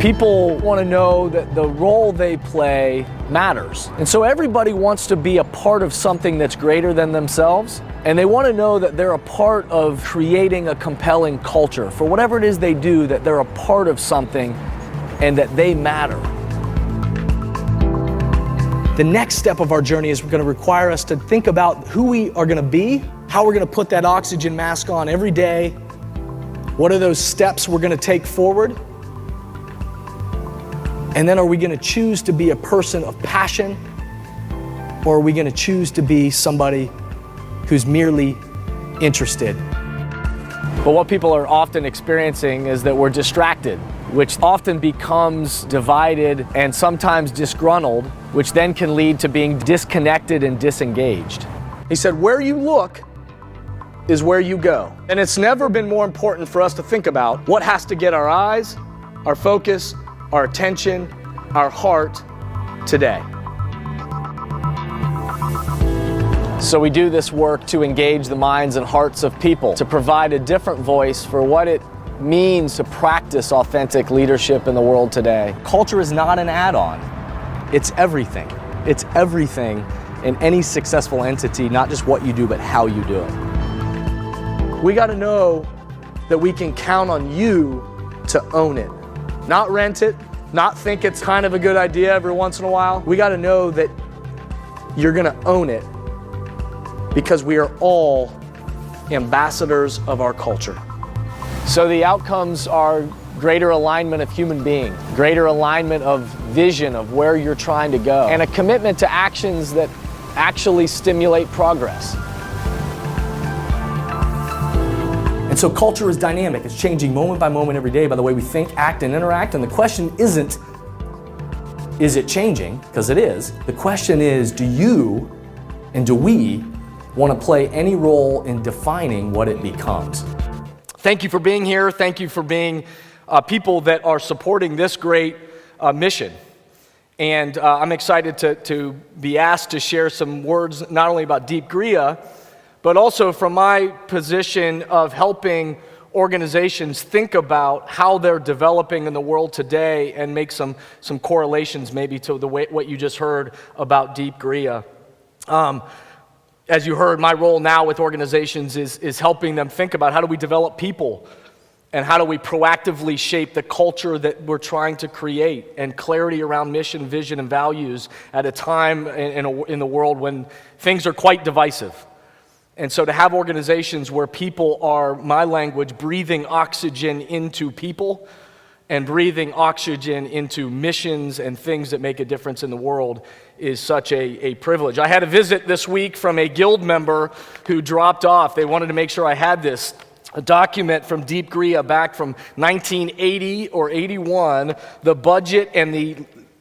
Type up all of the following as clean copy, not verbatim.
People want to know that the role they play matters. And so everybody wants to be a part of something that's greater than themselves. And they want to know that they're a part of creating a compelling culture. For whatever it is they do, that they're a part of something and that they matter. The next step of our journey is going to require us to think about who we are going to be, how we're going to put that oxygen mask on every day, what are those steps we're going to take forward, and then are we going to choose to be a person of passion, or are we going to choose to be somebody who's merely interested? But what people are often experiencing is that we're distracted, which often becomes divided and sometimes disgruntled, which then can lead to being disconnected and disengaged. He said, where you look is where you go. And it's never been more important for us to think about what has to get our eyes, our focus, our attention, our heart today. So we do this work to engage the minds and hearts of people, to provide a different voice for what it means to practice authentic leadership in the world today. Culture is not an add-on. It's everything. It's everything in any successful entity, not just what you do, but how you do it. We got to know that we can count on you to own it, not rent it, not think it's kind of a good idea every once in a while. We got to know that you're going to own it because we are all ambassadors of our culture. So the outcomes are greater alignment of human being, greater alignment of vision of where you're trying to go, and a commitment to actions that actually stimulate progress. And so culture is dynamic. It's changing moment by moment every day by the way we think, act, and interact. And the question isn't, is it changing? Because it is. The question is, do you and do we want to play any role in defining what it becomes? Thank you for being here. Thank you for being people that are supporting this great mission. And I'm excited to be asked to share some words not only about Deep Gria, but also from my position of helping organizations think about how they're developing in the world today and make some correlations maybe to the way what you just heard about Deep Gria. As you heard, my role now with organizations is helping them think about how do we develop people and how do we proactively shape the culture that we're trying to create, and clarity around mission, vision, and values at a time in the world when things are quite divisive. And so to have organizations where people are, my language, breathing oxygen into people and breathing oxygen into missions and things that make a difference in the world is such a privilege. I had a visit this week from a guild member who dropped off. They wanted to make sure I had this. A document from Deep Gria back from 1980 or 81, the budget and the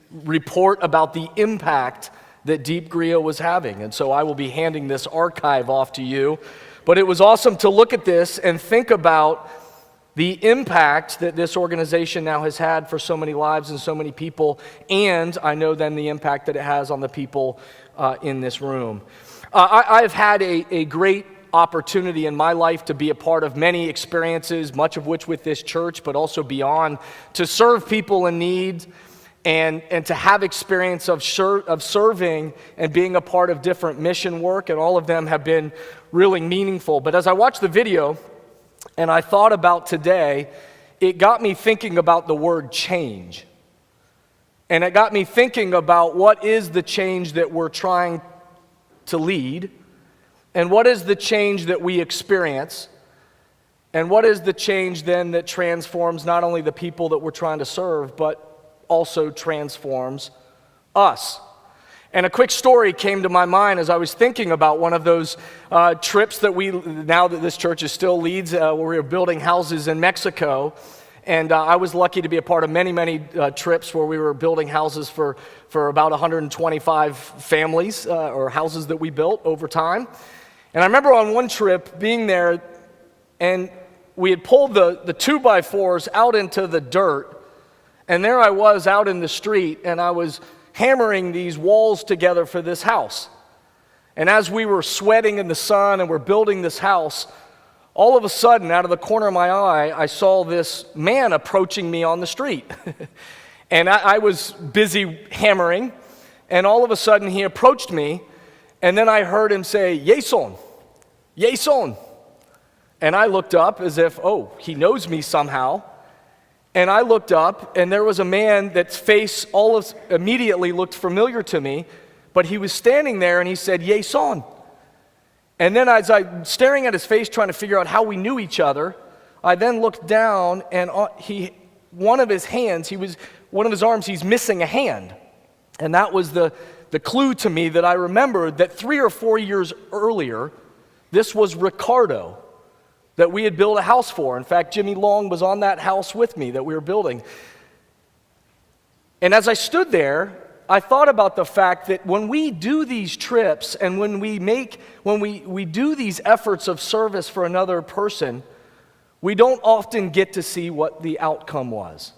report about the impact that Deep Gria was having. And so I will be handing this archive off to you. But it was awesome to look at this and think about the impact that this organization now has had for so many lives and so many people, and I know then the impact that it has on the people in this room. I've had a great opportunity in my life to be a part of many experiences, much of which with this church, but also beyond, to serve people in need and to have experience of serving and being a part of different mission work, and all of them have been really meaningful. But as I watched the video and I thought about today, it got me thinking about the word change. And it got me thinking about what is the change that we're trying to lead, and what is the change that we experience, and what is the change then that transforms not only the people that we're trying to serve, but also transforms us. And a quick story came to my mind as I was thinking about one of those trips that now that this church is still leads, where we were building houses in Mexico. And I was lucky to be a part of many, many trips where we were building houses for about 125 families or houses that we built over time. And I remember on one trip being there, and we had pulled the 2x4s out into the dirt, and there I was out in the street, and I was hammering these walls together for this house. And as we were sweating in the sun and we're building this house, all of a sudden, out of the corner of my eye, I saw this man approaching me on the street. And I was busy hammering, and all of a sudden he approached me, and then I heard him say, "Yeson, Yeson." And I looked up as if, oh, he knows me somehow. And I looked up, and there was a man that's face immediately looked familiar to me, but he was standing there, and he said, "Yeson." And then as I'm staring at his face, trying to figure out how we knew each other, I then looked down, and one of his arms, he's missing a hand. And that was the clue to me that I remembered that 3 or 4 years earlier, this was Ricardo that we had built a house for. In fact, Jimmy Long was on that house with me that we were building. And as I stood there, I thought about the fact that when we do these trips and when we do these efforts of service for another person, we don't often get to see what the outcome was.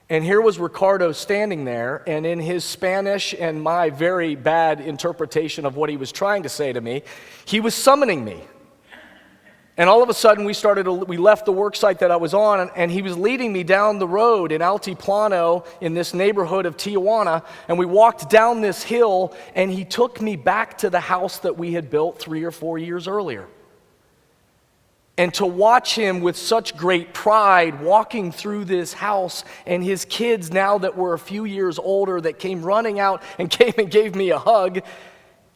And here was Ricardo standing there, and in his Spanish and my very bad interpretation of what he was trying to say to me, he was summoning me. And all of a sudden, we left the work site that I was on, and he was leading me down the road in Altiplano in this neighborhood of Tijuana, and we walked down this hill, and he took me back to the house that we had built 3 or 4 years earlier. And to watch him with such great pride walking through this house, and his kids now that were a few years older that came running out and came and gave me a hug,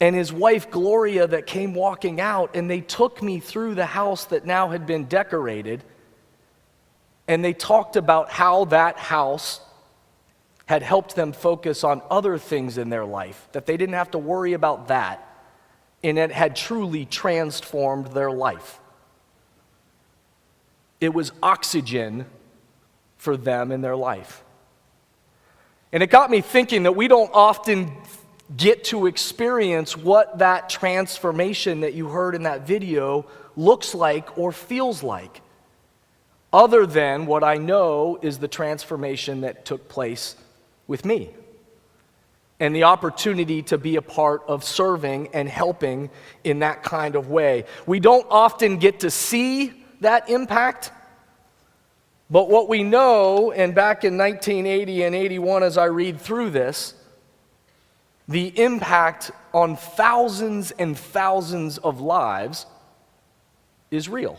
and his wife Gloria that came walking out, and they took me through the house that now had been decorated, and they talked about how that house had helped them focus on other things in their life, that they didn't have to worry about that, and it had truly transformed their life. It was oxygen for them in their life. And it got me thinking that we don't often get to experience what that transformation that you heard in that video looks like or feels like, other than what I know is the transformation that took place with me and the opportunity to be a part of serving and helping in that kind of way. We don't often get to see that impact, but what we know, and back in 1980 and 81 as I read through this, the impact on thousands and thousands of lives is real.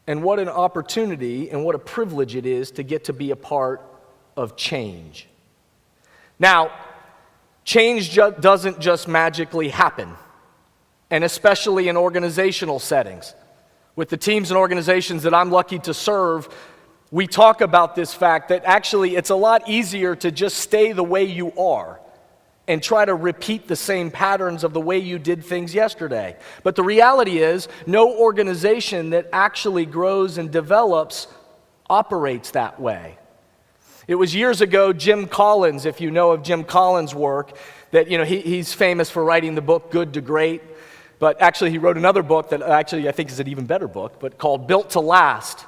And what an opportunity and what a privilege it is to get to be a part of change. Now, change doesn't just magically happen, and especially in organizational settings. With the teams and organizations that I'm lucky to serve, we talk about this fact that actually it's a lot easier to just stay the way you are and try to repeat the same patterns of the way you did things yesterday. But the reality is, no organization that actually grows and develops operates that way. It was years ago, Jim Collins, if you know of Jim Collins' work, that he's famous for writing the book Good to Great, but actually he wrote another book that actually I think is an even better book, but called Built to Last,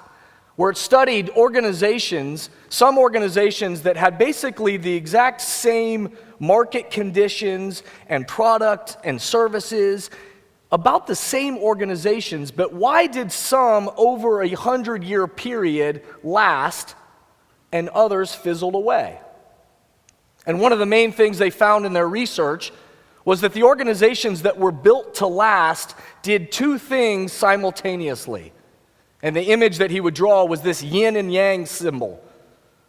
where it studied organizations, some organizations that had basically the exact same market conditions and product and services, about the same organizations, but why did some over a 100-year period last and others fizzled away? And one of the main things they found in their research was that the organizations that were built to last did two things simultaneously. And the image that he would draw was this yin and yang symbol.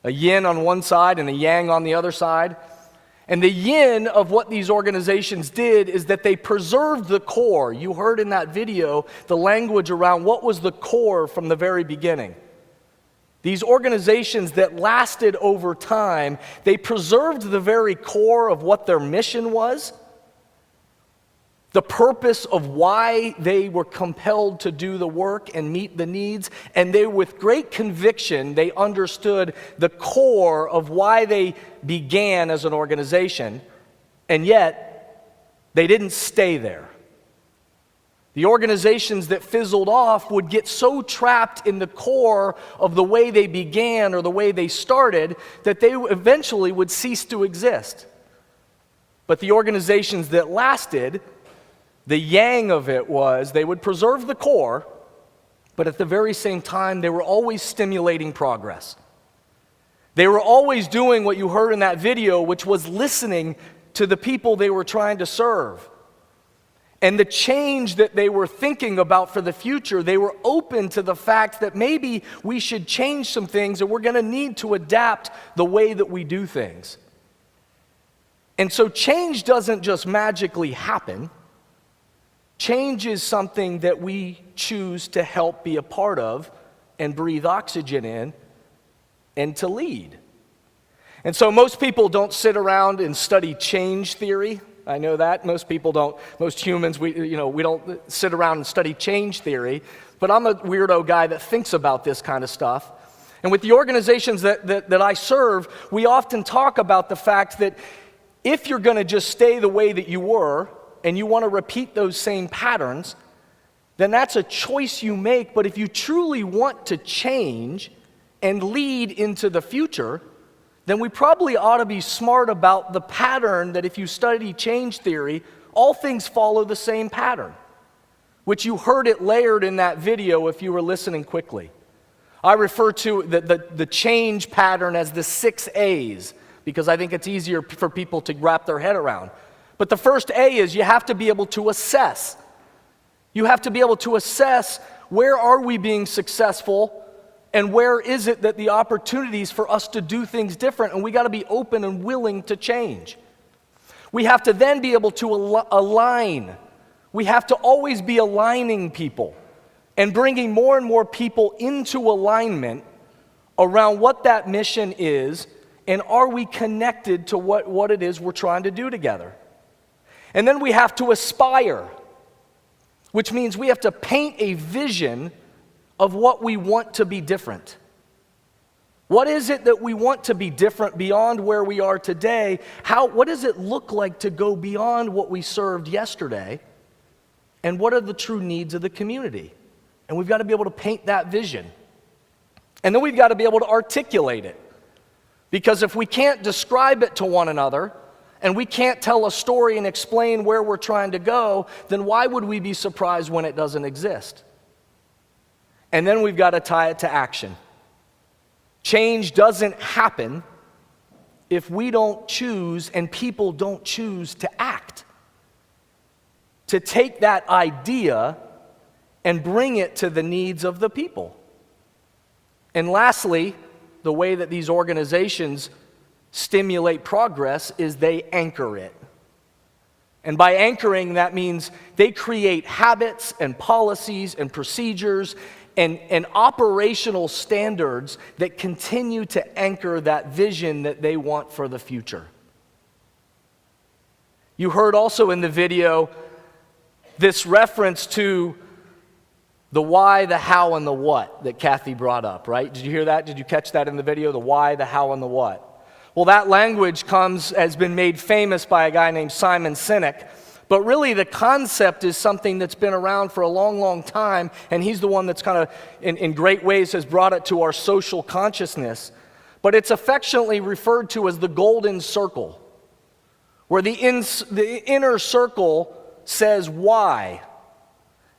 A yin on one side and a yang on the other side. And the yin of what these organizations did is that they preserved the core. You heard in that video the language around what was the core from the very beginning. These organizations that lasted over time, they preserved the very core of what their mission was, the purpose of why they were compelled to do the work and meet the needs, and they, with great conviction, they understood the core of why they began as an organization, and yet they didn't stay there. The organizations that fizzled off would get so trapped in the core of the way they began or the way they started that they eventually would cease to exist. But the organizations that lasted The yang of it was they would preserve the core, but at the very same time, they were always stimulating progress. They were always doing what you heard in that video, which was listening to the people they were trying to serve. And the change that they were thinking about for the future, they were open to the fact that maybe we should change some things and we're going to need to adapt the way that we do things. And so change doesn't just magically happen. Change is something that we choose to help be a part of and breathe oxygen in and to lead. And so most people don't sit around and study change theory. I know that. Most people don't. Most humans, we don't sit around and study change theory. But I'm a weirdo guy that thinks about this kind of stuff. And with the organizations that I serve, we often talk about the fact that if you're going to just stay the way that you were, and you want to repeat those same patterns, then that's a choice you make. But if you truly want to change and lead into the future, then we probably ought to be smart about the pattern that if you study change theory, all things follow the same pattern, which you heard it layered in that video if you were listening quickly. I refer to the change pattern as the 6 A's because I think it's easier for people to wrap their head around. But the first A is you have to be able to assess. You have to be able to assess where are we being successful and where is it that the opportunities for us to do things different, and we got to be open and willing to change. We have to then be able to align. We have to always be aligning people and bringing more and more people into alignment around what that mission is, and are we connected to what it is we're trying to do together. And then we have to aspire, which means we have to paint a vision of what we want to be different. What is it that we want to be different beyond where we are today? What does it look like to go beyond what we served yesterday? And what are the true needs of the community? And we've got to be able to paint that vision. And then we've got to be able to articulate it. Because if we can't describe it to one another, and we can't tell a story and explain where we're trying to go, then why would we be surprised when it doesn't exist? And then we've got to tie it to action. Change doesn't happen if we don't choose and people don't choose to act. To take that idea and bring it to the needs of the people. And lastly, the way that these organizations stimulate progress is they anchor it. And by anchoring, that means they create habits and policies and procedures and operational standards that continue to anchor that vision that they want for the future. You heard also in the video this reference to the why, the how, and the what that Kathy brought up, right? Did you hear that? Did you catch that in the video? The why, the how, and the what. Well, that language has been made famous by a guy named Simon Sinek, but really the concept is something that's been around for a long, long time, and he's the one that's kind of, in great ways, has brought it to our social consciousness. But it's affectionately referred to as the golden circle, where the inner circle says why,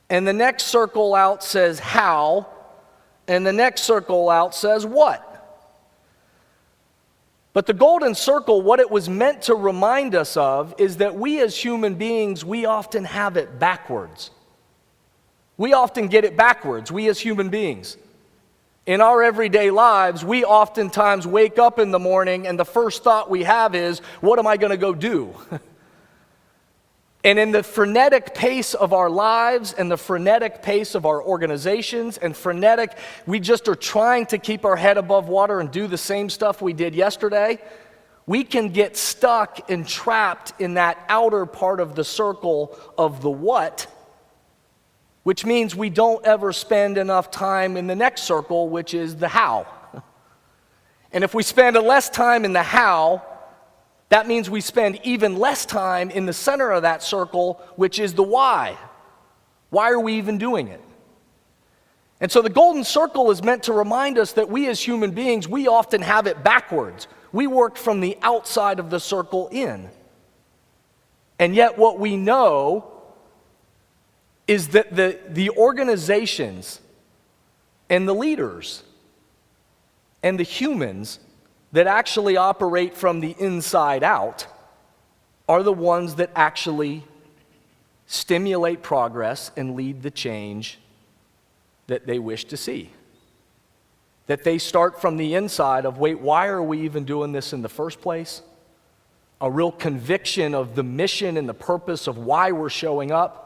and the next circle out says how, and the next circle out says what. But the golden circle, what it was meant to remind us of is that we as human beings, we often have it backwards. We often get it backwards, we as human beings. In our everyday lives, we oftentimes wake up in the morning and the first thought we have is, what am I going to go do? And in the frenetic pace of our lives and the frenetic pace of our organizations and we just are trying to keep our head above water and do the same stuff we did yesterday, we can get stuck and trapped in that outer part of the circle of the what, which means we don't ever spend enough time in the next circle, which is the how. And if we spend less time in the how, that means we spend even less time in the center of that circle, which is the why. Why are we even doing it? And so the golden circle is meant to remind us that we as human beings, we often have it backwards. We work from the outside of the circle in. And yet what we know is that the organizations and the leaders and the humans that actually operate from the inside out are the ones that actually stimulate progress and lead the change that they wish to see. That they start from the inside of, wait, why are we even doing this in the first place? A real conviction of the mission and the purpose of why we're showing up.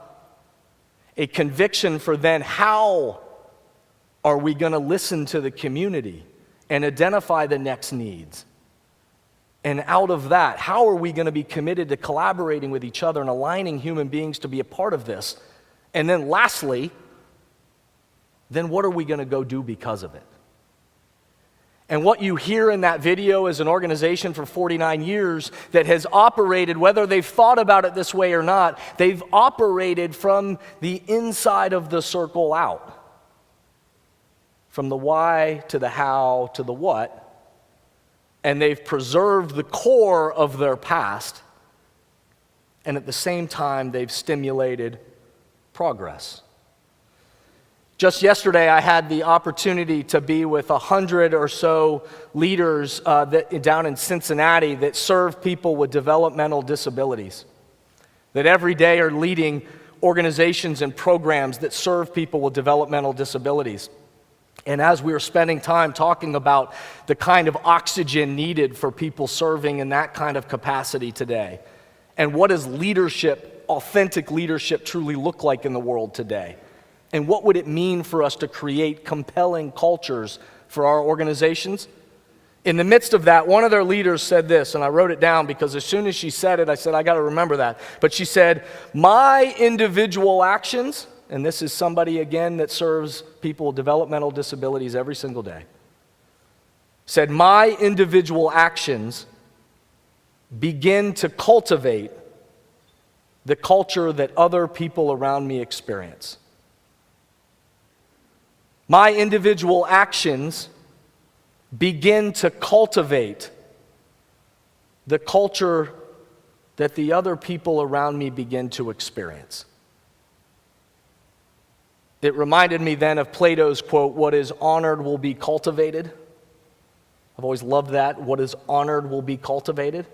A conviction for then how are we going to listen to the community and identify the next needs? And out of that, how are we going to be committed to collaborating with each other and aligning human beings to be a part of this? And then lastly, then what are we going to go do because of it? And what you hear in that video is an organization for 49 years that has operated, whether they've thought about it this way or not, they've operated from the inside of the circle out. From the why to the how to the what. And they've preserved the core of their past. And at the same time, they've stimulated progress. Just yesterday, I had the opportunity to be with 100 or so leaders down in Cincinnati that serve people with developmental disabilities, that every day are leading organizations and programs that serve people with developmental disabilities. And as we were spending time talking about the kind of oxygen needed for people serving in that kind of capacity today, and what does leadership, authentic leadership, truly look like in the world today? And what would it mean for us to create compelling cultures for our organizations? In the midst of that, one of their leaders said this, and I wrote it down because as soon as she said it, I said, I got to remember that. But she said, my individual actions, and this is somebody, again, that serves people with developmental disabilities every single day, said, my individual actions begin to cultivate the culture that other people around me experience. My individual actions begin to cultivate the culture that the other people around me begin to experience. It reminded me then of Plato's quote, what is honored will be cultivated. I've always loved that. What is honored will be cultivated.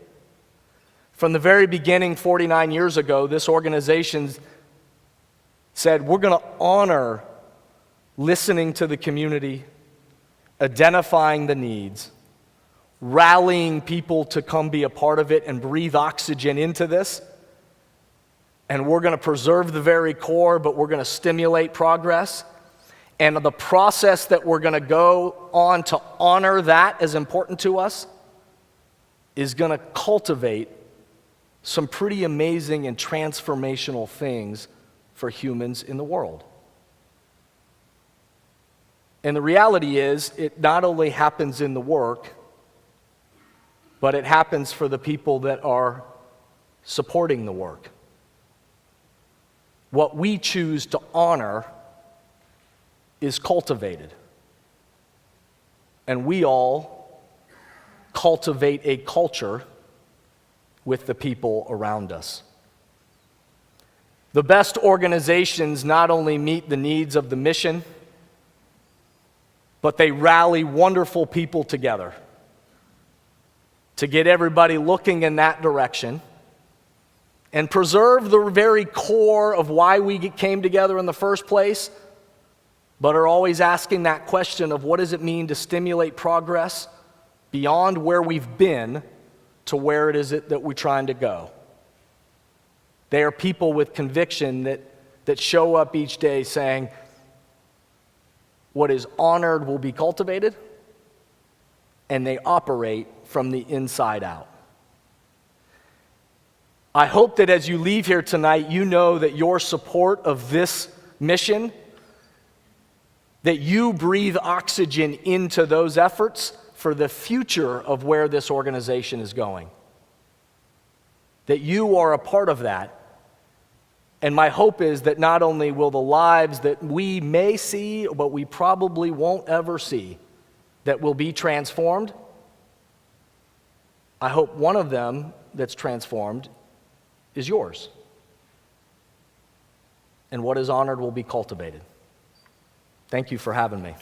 From the very beginning, 49 years ago, this organization said, we're going to honor listening to the community, identifying the needs, rallying people to come be a part of it and breathe oxygen into this. And we're going to preserve the very core, but we're going to stimulate progress. And the process that we're going to go on to honor that as important to us is going to cultivate some pretty amazing and transformational things for humans in the world. And the reality is, it not only happens in the work, but it happens for the people that are supporting the work. What we choose to honor is cultivated. And we all cultivate a culture with the people around us. The best organizations not only meet the needs of the mission, but they rally wonderful people together to get everybody looking in that direction and preserve the very core of why we came together in the first place, but are always asking that question of what does it mean to stimulate progress beyond where we've been to where it is that we're trying to go. They are people with conviction that show up each day saying, what is honored will be cultivated, and they operate from the inside out. I hope that as you leave here tonight, you know that your support of this mission, that you breathe oxygen into those efforts for the future of where this organization is going. That you are a part of that. And my hope is that not only will the lives that we may see, but we probably won't ever see, that will be transformed, I hope one of them that's transformed is yours. and what is honored will be cultivated. Thank you for having me.